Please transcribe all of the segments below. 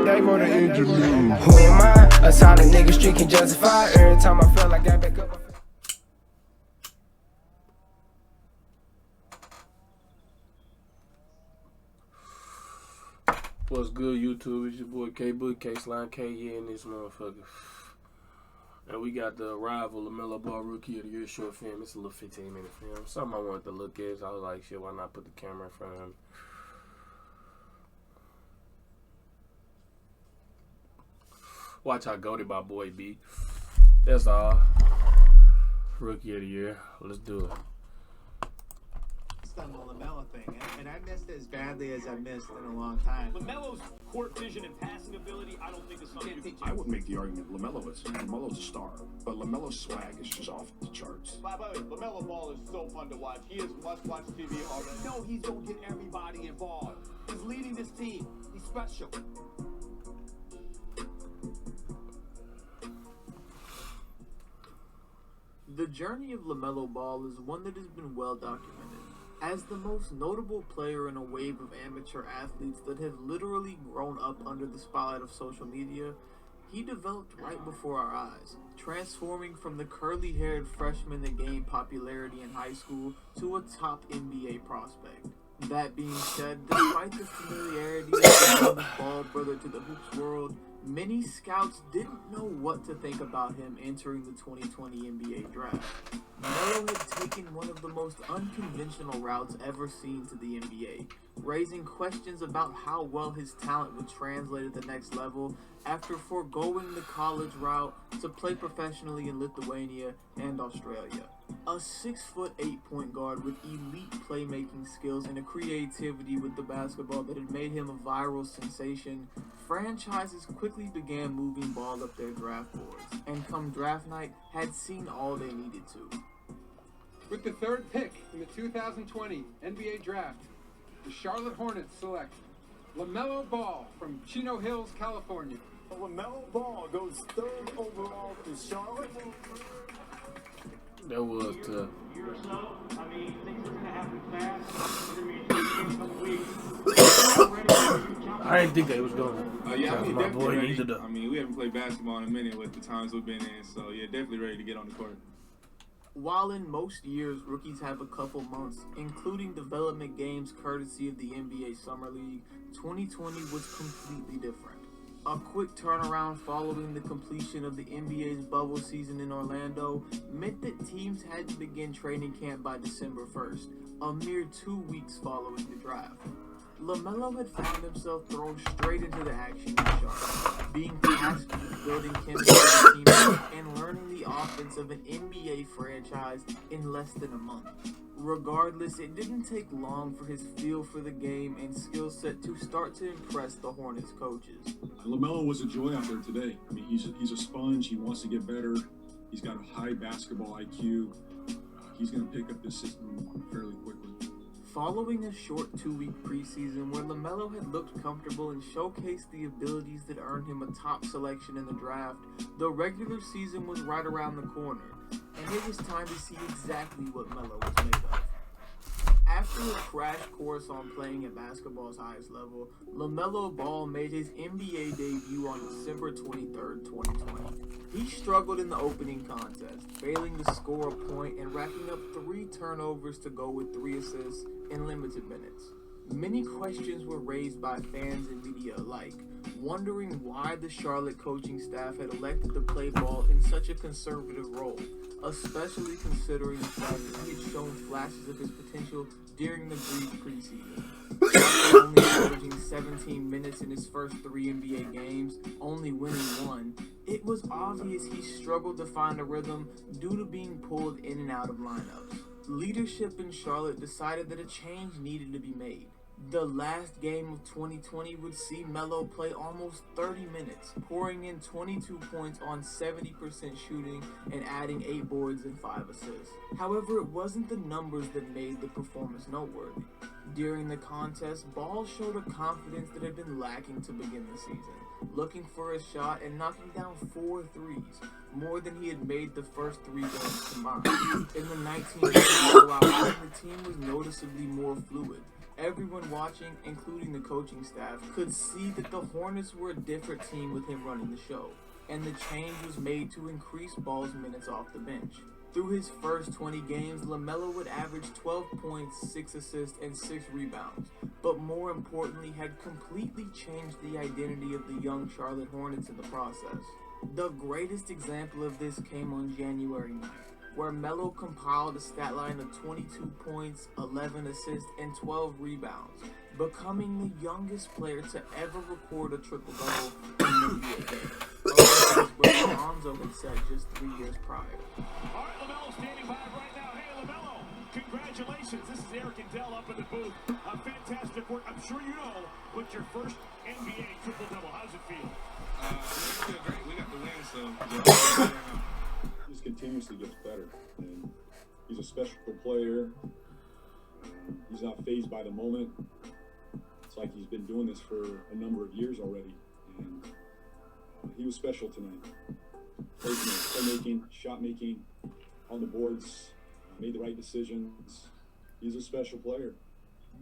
They want to interview. Who am I? A solid nigga, street can justify. Every time I feel like I back up. What's good, YouTube? It's your boy K-Book, K-Slime K, in this motherfucker. And we got the arrival of Melo Ball Rookie of the Year short film. It's a little 15-minute film. Something I wanted to look at, so I was like, shit, why not put the camera in front of him? Watch how goated my boy be. That's all. Rookie of the Year. Let's do it. On the LaMelo thing, and I missed it as badly as I missed in a long time. LaMelo's court vision and passing ability, I don't think is something you can I would make the argument LaMelo's a star, but LaMelo's swag is just off the charts. By the way, LaMelo Ball is so fun to watch. He is must-watch TV already. No, he's gonna get everybody involved. He's leading this team. He's special. The journey of LaMelo Ball is one that has been well documented. As the most notable player in a wave of amateur athletes that have literally grown up under the spotlight of social media, he developed right before our eyes, transforming from the curly-haired freshman that gained popularity in high school to a top NBA prospect. That being said, despite the familiarity of the young Ball brother to the hoops world, many scouts didn't know what to think about him entering the 2020 NBA draft. Melo had taken one of the most unconventional routes ever seen to the NBA, raising questions about how well his talent would translate at the next level after foregoing the college route to play professionally in Lithuania and Australia. A 6'8" point guard with elite playmaking skills and a creativity with the basketball that had made him a viral sensation, franchises quickly began moving Ball up their draft boards, and come draft night had seen all they needed to. With the third pick in the 2020 NBA Draft, the Charlotte Hornets select LaMelo Ball from Chino Hills, California. LaMelo Ball goes third overall to Charlotte. That was tough. Year or so. I mean, things are going to happen fast. In a couple weeks. I didn't think they was going. Yeah, I mean, my definitely boy ready. needed to. I mean, we haven't played basketball in a minute with the times we've been in, so yeah, definitely ready to get on the court. While in most years, rookies have a couple months, including development games courtesy of the NBA Summer League, 2020 was completely different. A quick turnaround following the completion of the NBA's bubble season in Orlando meant that teams had to begin training camp by December 1st, a mere 2 weeks following the draft. LaMelo had found himself thrown straight into the action in Charlotte, being tasked with building chemistry with teammates and learning the offense of an NBA franchise in less than a month. Regardless, it didn't take long for his feel for the game and skill set to start to impress the Hornets coaches. LaMelo was a joy out there today. I mean, he's a sponge. He wants to get better. He's got a high basketball IQ. He's going to pick up this system fairly quickly. Following a short 2-week preseason where LaMelo had looked comfortable and showcased the abilities that earned him a top selection in the draft, the regular season was right around the corner, and it was time to see exactly what Melo was made of. After a crash course on playing at basketball's highest level, LaMelo Ball made his NBA debut on December 23rd, 2020. He struggled in the opening contest, failing to score a point and racking up 3 turnovers to go with 3 assists in limited minutes. Many questions were raised by fans and media alike, wondering why the Charlotte coaching staff had elected to play Ball in such a conservative role, especially considering the fact that he had shown flashes of his potential during the brief preseason. After only averaging 17 minutes in his first 3 NBA games, only winning 1, it was obvious he struggled to find a rhythm due to being pulled in and out of lineups. Leadership in Charlotte decided that a change needed to be made. The last game of 2020 would see Melo play almost 30 minutes, pouring in 22 points on 70% shooting and adding 8 boards and 5 assists. However, it wasn't the numbers that made the performance noteworthy. During the contest, Ball showed a confidence that had been lacking to begin the season, looking for a shot and knocking down 4 threes, more than he had made the first 3 games combined. In the 19-minute blowout, the team was noticeably more fluid, Everyone watching, including the coaching staff, could see that the Hornets were a different team with him running the show, and the change was made to increase Ball's minutes off the bench. Through his first 20 games, LaMelo would average 12 points, 6 assists, and 6 rebounds, but more importantly had completely changed the identity of the young Charlotte Hornets in the process. The greatest example of this came on January 9th, where Melo compiled a stat line of 22 points, 11 assists, and 12 rebounds, becoming the youngest player to ever record a triple-double in the NBA game. Where Lonzo had set just 3 years prior. All right, LaMelo standing by right now. Hey, LaMelo, congratulations. This is Eric and Dell up in the booth. Fantastic work. I'm sure you know what's your first NBA triple-double. How does it feel? We feel great. We got the win, so He just continuously gets better, and he's a special player. He's not fazed by the moment. It's like he's been doing this for a number of years already, and he was special tonight. Playmaking, shot making, on the boards, made the right decisions. He's a special player.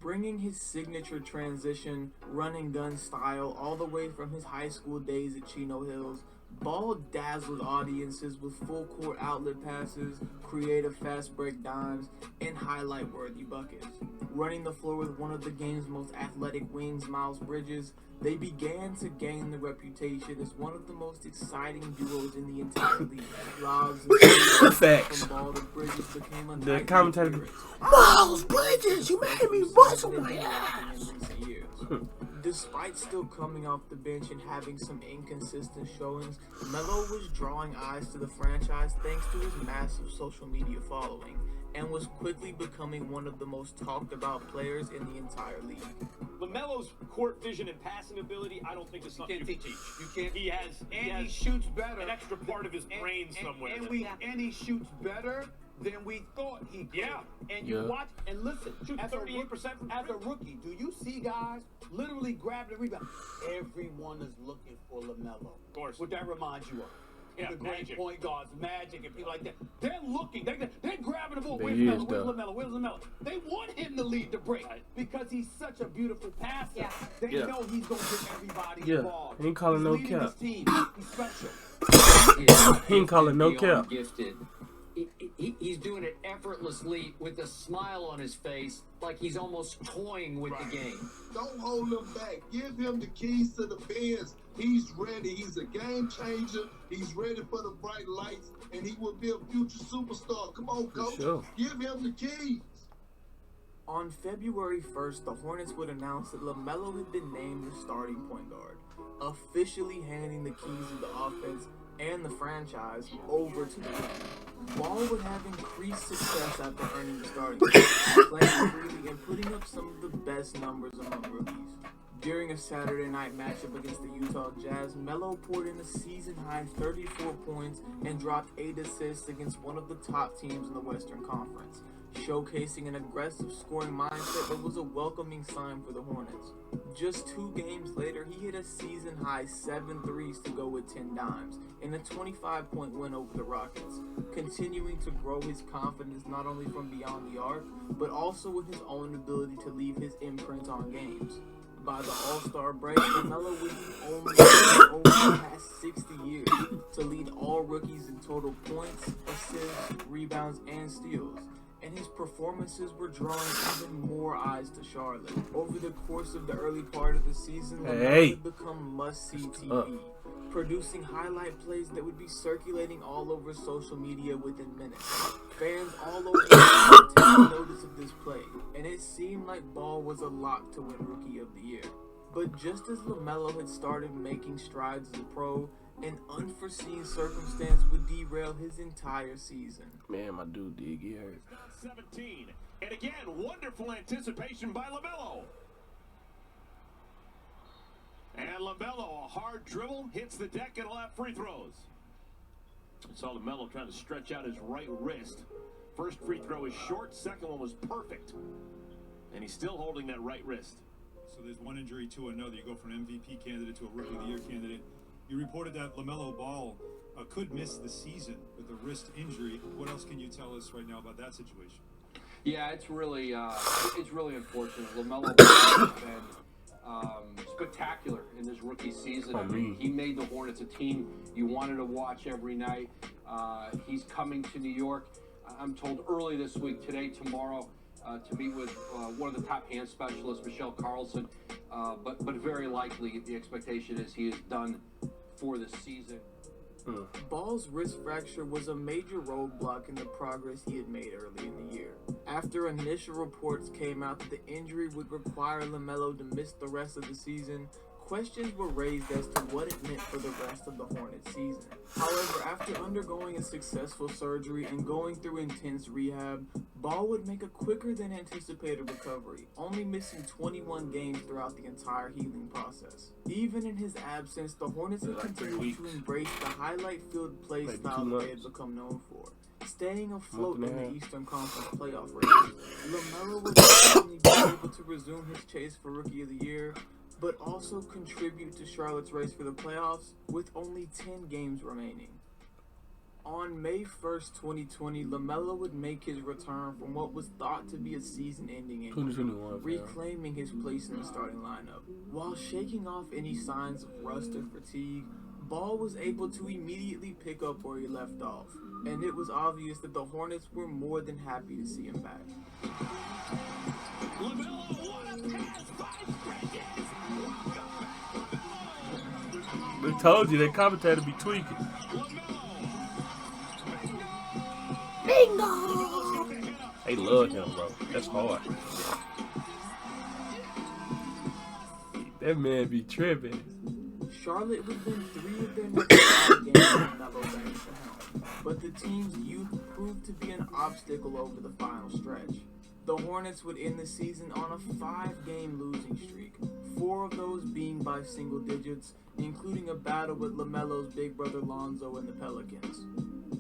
Bringing his signature transition, running gun style all the way from his high school days at Chino Hills, Ball dazzled audiences with full court outlet passes, creative fast break dimes, and highlight worthy buckets. Running the floor with one of the game's most athletic wings, Miles Bridges, they began to gain the reputation as one of the most exciting duos in the entire league. Lobs and Facts. from Ball to Bridges became a The commentator, favorite. Miles Bridges, you made me bust my ass. Despite still coming off the bench and having some inconsistent showings, Melo was drawing eyes to the franchise thanks to his massive social media following, and was quickly becoming one of the most talked about players in the entire league. LaMelo's court vision and passing ability, I don't think is something you can teach. You can't. He has He shoots better. an extra part of his brain somewhere. And he shoots better than we thought he could. Yeah. And you Yeah. watch and listen. Shoots As a 38% from as a three. rookie, do you see guys literally grab the rebound? Everyone is looking for LaMelo. Of course. What that reminds you of. Yeah, The great Magic. point guards, Magic, and people like that. They're looking. They're grabbing the ball. They Where's is, Melo? Where's though. LaMelo? Where's LaMelo? They want him to lead the break because he's such a beautiful passer. Yeah. They Yeah. know he's going to get everybody Yeah. involved. He ain't calling He's no leading cap. his team. He's special. He ain't calling no cap. Gifted. He's doing it effortlessly with a smile on his face, like he's almost toying with the game. Don't hold him back. Give him the keys to the Benz. He's ready. He's a game changer. He's ready for the bright lights, and he will be a future superstar. Come on, coach. Sure. Give him the keys. On February 1st, the Hornets would announce that LaMelo had been named the starting point guard, officially handing the keys of the offense and the franchise over to the rookie. Ball would have increased success after earning the starting spot, playing freely and putting up some of the best numbers among rookies. During a Saturday night matchup against the Utah Jazz, Melo poured in a season-high 34 points and dropped 8 assists against one of the top teams in the Western Conference, showcasing an aggressive scoring mindset that was a welcoming sign for the Hornets. Just 2 games later, he hit a season-high 7 threes to go with 10 dimes in a 25-point win over the Rockets, continuing to grow his confidence not only from beyond the arc, but also in his own ability to leave his imprint on games. By the All-Star break, LaMelo was the only player over the past 60 years to lead all rookies in total points, assists, rebounds, and steals. And his performances were drawing even more eyes to Charlotte. Over the course of the early part of the season, LaMelo had become must-see TV, producing highlight plays that would be circulating all over social media within minutes. Fans all over the world took notice of this play, and it seemed like Ball was a lock to win Rookie of the Year. But just as LaMelo had started making strides as a pro, an unforeseen circumstance would derail his entire season. Man, my dude did get hurt. 17. And again, wonderful anticipation by LaMelo. And LaMelo, a hard dribble, hits the deck and allow free throws. I saw LaMelo trying to stretch out his right wrist. First free throw is short, second one was perfect. And he's still holding that right wrist. So there's one injury to another. You go from an MVP candidate to a Rookie of the Year candidate. You reported that LaMelo Ball could miss the season with a wrist injury. What else can you tell us right now about that situation? Yeah, it's really unfortunate. LaMelo Ball has been spectacular in this rookie season. I mean, he made the Hornets a team you wanted to watch every night. He's coming to New York, I'm told, early this week, today, tomorrow, to meet with one of the top hand specialists, Michelle Carlson. But very likely, the expectation is he is done for the season. Ball's wrist fracture was a major roadblock in the progress he had made early in the year. After initial reports came out that the injury would require LaMelo to miss the rest of the season, questions were raised as to what it meant for the rest of the Hornets season. However, after undergoing a successful surgery and going through intense rehab, Ball would make a quicker than anticipated recovery, only missing 21 games throughout the entire healing process. Even in his absence, the Hornets had continued to embrace the highlight-filled play style they had become known for, staying afloat in the Eastern Conference playoff race. LaMelo would not only be able to resume his chase for Rookie of the Year, but also contribute to Charlotte's race for the playoffs with only 10 games remaining. On May 1st, 2020, LaMelo would make his return from what was thought to be a season-ending injury, reclaiming his place in the starting lineup. While shaking off any signs of rust or fatigue, Ball was able to immediately pick up where he left off, and it was obvious that the Hornets were more than happy to see him back. They told you, that commentator be tweaking. Bingo! They love him, bro. That's hard. That man be tripping. Charlotte would win 3 of their next 5 games with Melo back at the helm, but the team's youth proved to be an obstacle over the final stretch. The Hornets would end the season on a 5-game losing streak, 4 of those being by single digits, including a battle with LaMelo's big brother Lonzo and the Pelicans.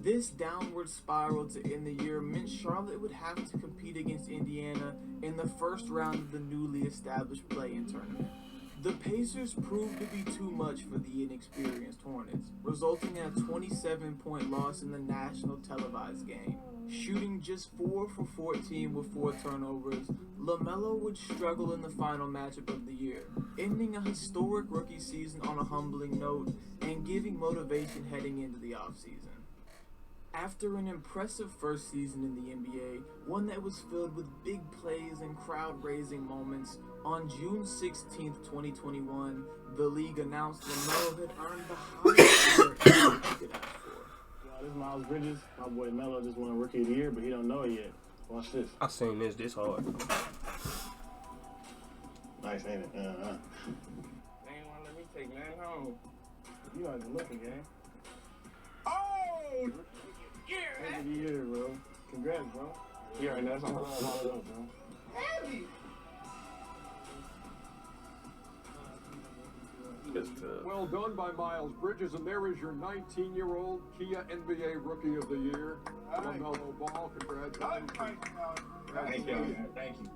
This downward spiral to end the year meant Charlotte would have to compete against Indiana in the first round of the newly established play-in tournament. The Pacers proved to be too much for the inexperienced Hornets, resulting in a 27-point loss in the national televised game. Shooting just 4 for 14 with 4 turnovers, LaMelo would struggle in the final matchup of the year, ending a historic rookie season on a humbling note and giving motivation heading into the offseason. After an impressive first season in the NBA, one that was filled with big plays and crowd-raising moments, on June 16, 2021, the league announced LaMelo had earned the highest honor anyone could ask for. This is Miles Bridges. My boy Melo just won Rookie of the Year, but he don't know it yet. Watch this. I seen this hard. Nice, ain't it? They ain't want to let me take nothing home. You not even looking, gang. Oh! Rookie of the Year, bro. Congrats, bro. You already know that's all of those, bro. Heavy! Well done by Miles Bridges, and there is your 19-year-old Kia NBA Rookie of the Year, LaMelo Ball. Congratulations. Thank you. Thank you.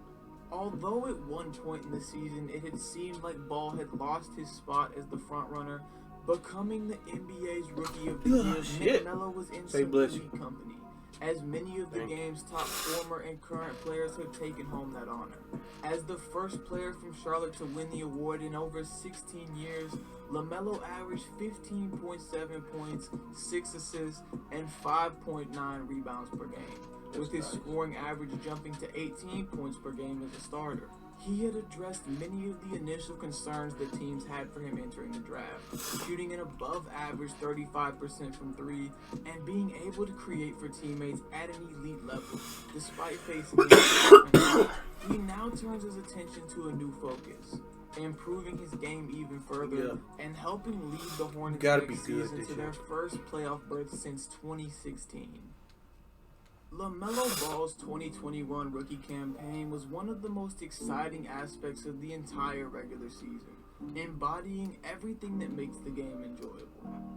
Although at one point in the season it had seemed like Ball had lost his spot as the frontrunner, becoming the NBA's Rookie of the Year meant Melo was in some elite company, as many of the game's top former and current players have taken home that honor. As the first player from Charlotte to win the award in over 16 years, LaMelo averaged 15.7 points, 6 assists, and 5.9 rebounds per game, with his scoring average jumping to 18 points per game as a starter. He had addressed many of the initial concerns that teams had for him entering the draft, shooting an above-average 35% from 3 and being able to create for teammates at an elite level, despite facing injuries. He now turns his attention to a new focus, improving his game even further and helping lead the Hornets next season to their first playoff berth since 2016. LaMelo Ball's 2021 rookie campaign was one of the most exciting aspects of the entire regular season, embodying everything that makes the game enjoyable,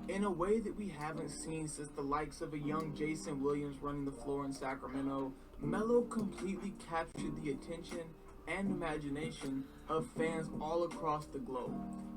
in a way that we haven't seen since the likes of a young Jason Williams running the floor in Sacramento. Melo completely captured the attention and imagination of fans all across the globe,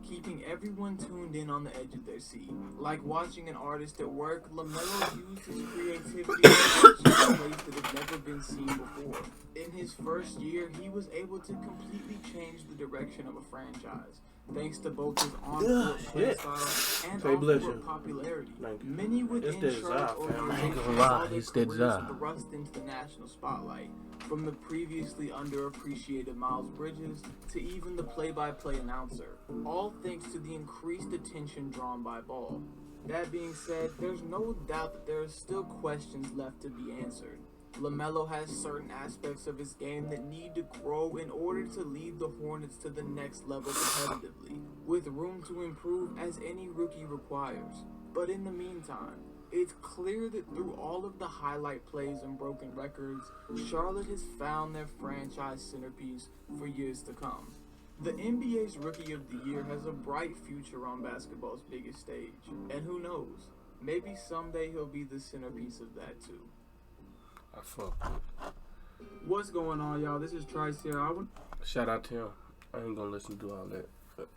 keeping everyone tuned in on the edge of their seat. Like watching an artist at work, LaMelo used his creativity in ways that have never been seen before. In his first year, he was able to completely change the direction of a franchise, thanks to both his on-court play style and off-court popularity. Many within Charlotte organizations saw their careers thrust into the national spotlight, from the previously underappreciated Miles Bridges to even the play-by-play announcer, all thanks to the increased attention drawn by ball. That being said, there's no doubt that there are still questions left to be answered. LaMelo has certain aspects of his game that need to grow in order to lead the Hornets to the next level competitively, with room to improve as any rookie requires. But in the meantime, it's clear that through all of the highlight plays and broken records, Charlotte has found their franchise centerpiece for years to come. The NBA's Rookie of the Year has a bright future on basketball's biggest stage, and who knows, maybe someday he'll be the centerpiece of that too. I fuck with. What's going on, y'all? This is Trice here. Shout out to him. I ain't gonna listen to all that. But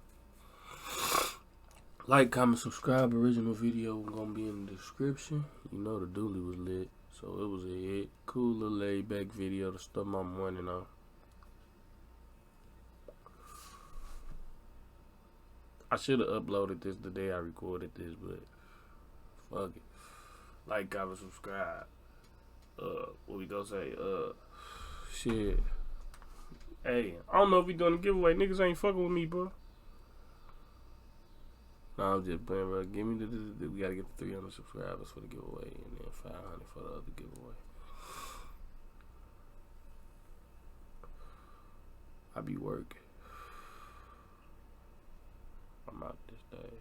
like, comment, subscribe. Original video gonna be in the description. You know the dually was lit, so it was a hit. Cool little laid back video to start my morning off. I should have uploaded this the day I recorded this, but fuck it. Like, comment, subscribe. What we gonna say? Shit. Hey, I don't know if we doing a giveaway. Niggas ain't fucking with me, bro. Nah, I'm just playing, bro. Give me we gotta get the 300 subscribers for the giveaway, and then 500 for the other giveaway. I be working. I'm out this day.